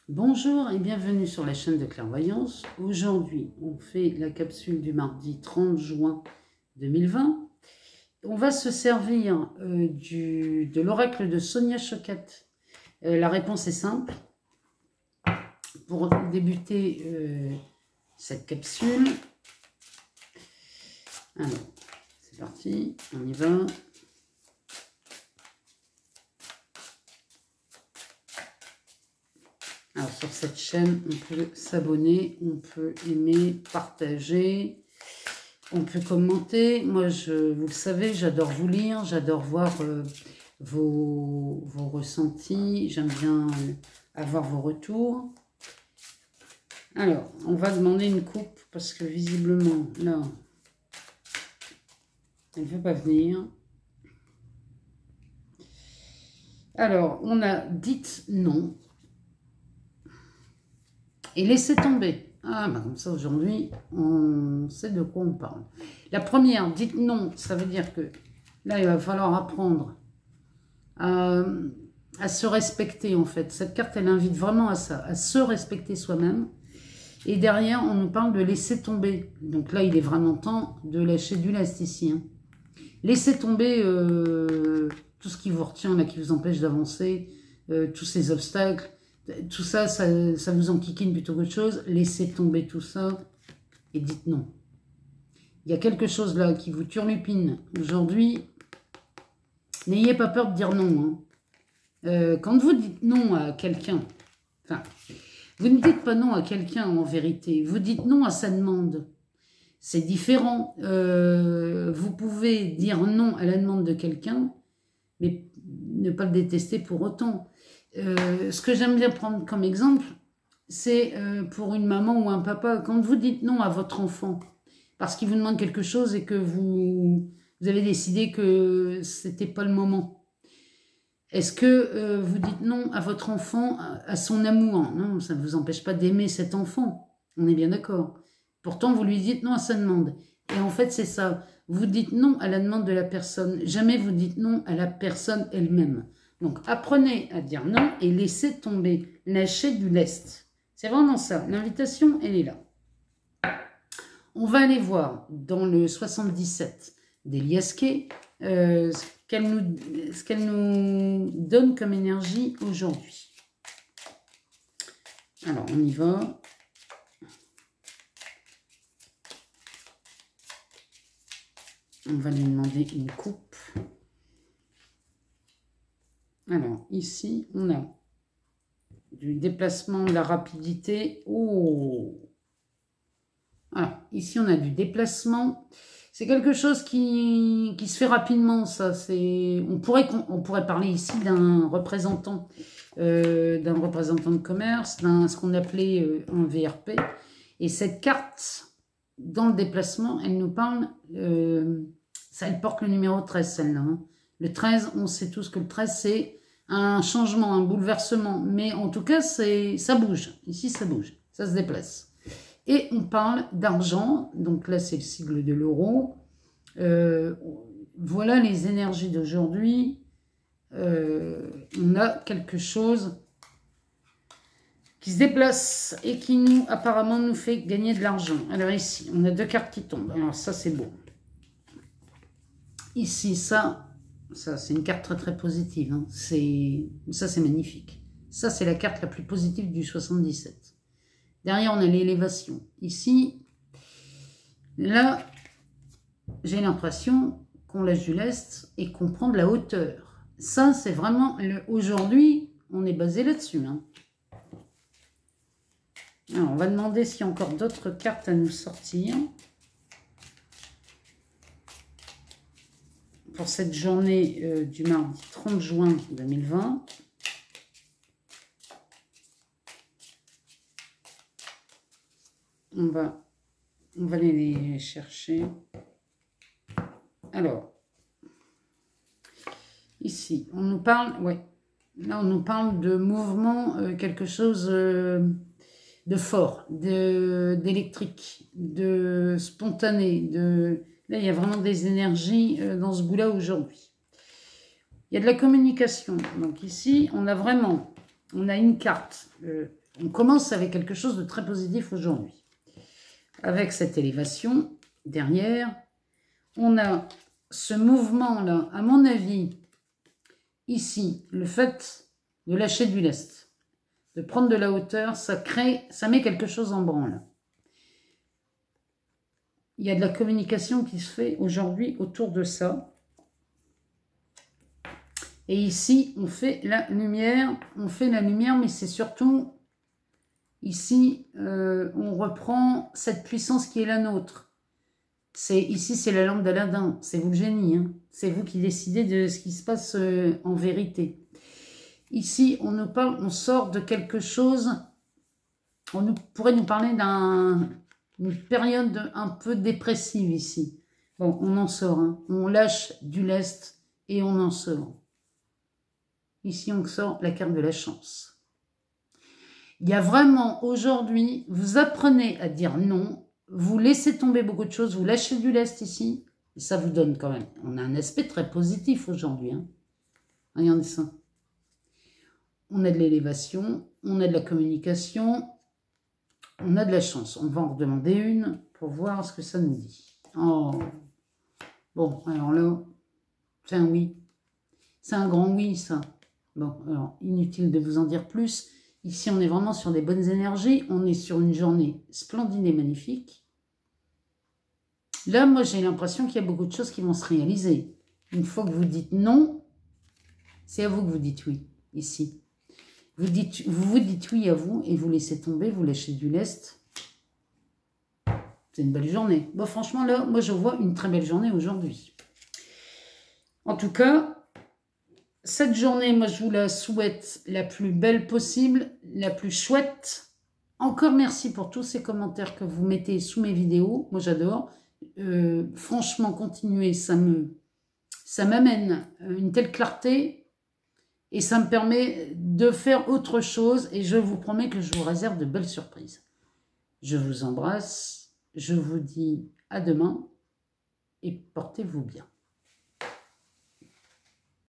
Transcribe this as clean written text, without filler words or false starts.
Bonjour et bienvenue sur la chaîne de clairvoyance. Aujourd'hui, on fait la capsule du mardi 30 juin 2020. On va se servir de l'oracle de Sonia Choquette. La réponse est simple. Pour débuter cette capsule, alors, c'est parti, on y va. Alors, sur cette chaîne, on peut s'abonner, on peut aimer, partager, on peut commenter. Moi, vous le savez, j'adore vous lire, j'adore voir vos ressentis, j'aime bien avoir vos retours. Alors, on va demander une coupe parce que visiblement, là, elle ne veut pas venir. Alors, on a dites non. Et laissez tomber. Ah, bah comme ça, aujourd'hui, on sait de quoi on parle. La première, dites non, ça veut dire que là, il va falloir apprendre à se respecter, en fait. Cette carte, elle invite vraiment à ça, à se respecter soi-même. Et derrière, on nous parle de laisser tomber. Donc là, il est vraiment temps de lâcher du lest ici. Hein. Laissez tomber tout ce qui vous retient, là, qui vous empêche d'avancer, tous ces obstacles. Tout ça, ça vous enquiquine plutôt qu'autre chose. Laissez tomber tout ça et dites non. Il y a quelque chose là qui vous turlupine aujourd'hui. N'ayez pas peur de dire non. Hein. Quand vous dites non à quelqu'un, enfin, vous ne dites pas non à quelqu'un en vérité. Vous dites non à sa demande. C'est différent. Vous pouvez dire non à la demande de quelqu'un, mais ne pas le détester pour autant. Ce que j'aime bien prendre comme exemple, c'est pour une maman ou un papa, quand vous dites non à votre enfant, parce qu'il vous demande quelque chose et que vous avez décidé que c'était pas le moment. Est-ce que vous dites non à votre enfant, à son amour? Non, ça ne vous empêche pas d'aimer cet enfant, on est bien d'accord. Pourtant, vous lui dites non à sa demande. Et en fait, c'est ça. Vous dites non à la demande de la personne. Jamais vous dites non à la personne elle-même. Donc, apprenez à dire non et laissez tomber. Lâchez du lest. C'est vraiment ça. L'invitation, elle est là. On va aller voir dans le 77 d'Elias Kay ce qu'elle nous donne comme énergie aujourd'hui. Alors, on y va. On va lui demander une coupe. Alors, ici, on a du déplacement, de la rapidité. Oh! Alors, ici, on a du déplacement. C'est quelque chose qui se fait rapidement, ça. On pourrait parler ici d'un représentant de commerce, ce qu'on appelait un VRP. Et cette carte, dans le déplacement, elle nous parle... elle porte le numéro 13, celle-là. Hein. Le 13, on sait tous que le 13, c'est un changement, un bouleversement. Mais en tout cas, ça bouge. Ici, ça bouge. Ça se déplace. Et on parle d'argent. Donc là, c'est le sigle de l'euro. Voilà les énergies d'aujourd'hui. On a quelque chose qui se déplace et qui apparemment nous fait gagner de l'argent. Alors ici, on a deux cartes qui tombent. Alors ça, c'est beau. Ici, ça c'est une carte très très positive. Hein. Ça, c'est magnifique. Ça, c'est la carte la plus positive du 77. Derrière, on a l'élévation. Ici, là, j'ai l'impression qu'on lâche du lest et qu'on prend de la hauteur. Ça, c'est vraiment... Aujourd'hui, on est basé là-dessus. Hein. Alors, on va demander s'il y a encore d'autres cartes à nous sortir. Pour cette journée du mardi 30 juin 2020. On va aller les chercher. Alors, ici, on nous parle, ouais, là on nous parle de mouvement, quelque chose de fort, d'électrique, de spontané, Là, il y a vraiment des énergies dans ce bout-là aujourd'hui. Il y a de la communication. Donc ici, on a une carte On commence avec quelque chose de très positif aujourd'hui. Avec cette élévation derrière, on a ce mouvement-là, à mon avis, ici, le fait de lâcher du lest, de prendre de la hauteur, ça met quelque chose en branle. Il y a de la communication qui se fait aujourd'hui autour de ça. Et ici, on fait la lumière, mais c'est surtout, ici, on reprend cette puissance qui est la nôtre. Ici, c'est la lampe d'Aladin, c'est vous le génie, hein. C'est vous qui décidez de ce qui se passe en vérité. Ici, on nous parle, on sort de quelque chose, pourrait nous parler d'une période un peu dépressive ici. Bon, on en sort, hein. On lâche du lest et on en sort. Ici, on sort la carte de la chance. Il y a vraiment, aujourd'hui, vous apprenez à dire non, vous laissez tomber beaucoup de choses, vous lâchez du lest ici, et ça vous donne quand même. On a un aspect très positif aujourd'hui, hein. Regardez ça. On a de l'élévation, on a de la communication, on a de la chance. On va en redemander une pour voir ce que ça nous dit. Oh. Bon, alors là, c'est un oui. C'est un grand oui, ça. Bon, alors, inutile de vous en dire plus. Ici, on est vraiment sur des bonnes énergies. On est sur une journée splendide et magnifique. Là, moi, j'ai l'impression qu'il y a beaucoup de choses qui vont se réaliser. Une fois que vous dites non, c'est à vous que vous dites oui, ici. Vous vous dites oui à vous et vous laissez tomber, vous lâchez du lest. C'est une belle journée. Bon, franchement, là, moi, je vois une très belle journée aujourd'hui. En tout cas, cette journée, moi, je vous la souhaite la plus belle possible, la plus chouette. Encore merci pour tous ces commentaires que vous mettez sous mes vidéos. Moi, j'adore. Franchement, continuez, ça m'amène une telle clarté et ça me permet de faire autre chose et je vous promets que je vous réserve de belles surprises. Je vous embrasse, je vous dis à demain et portez-vous bien.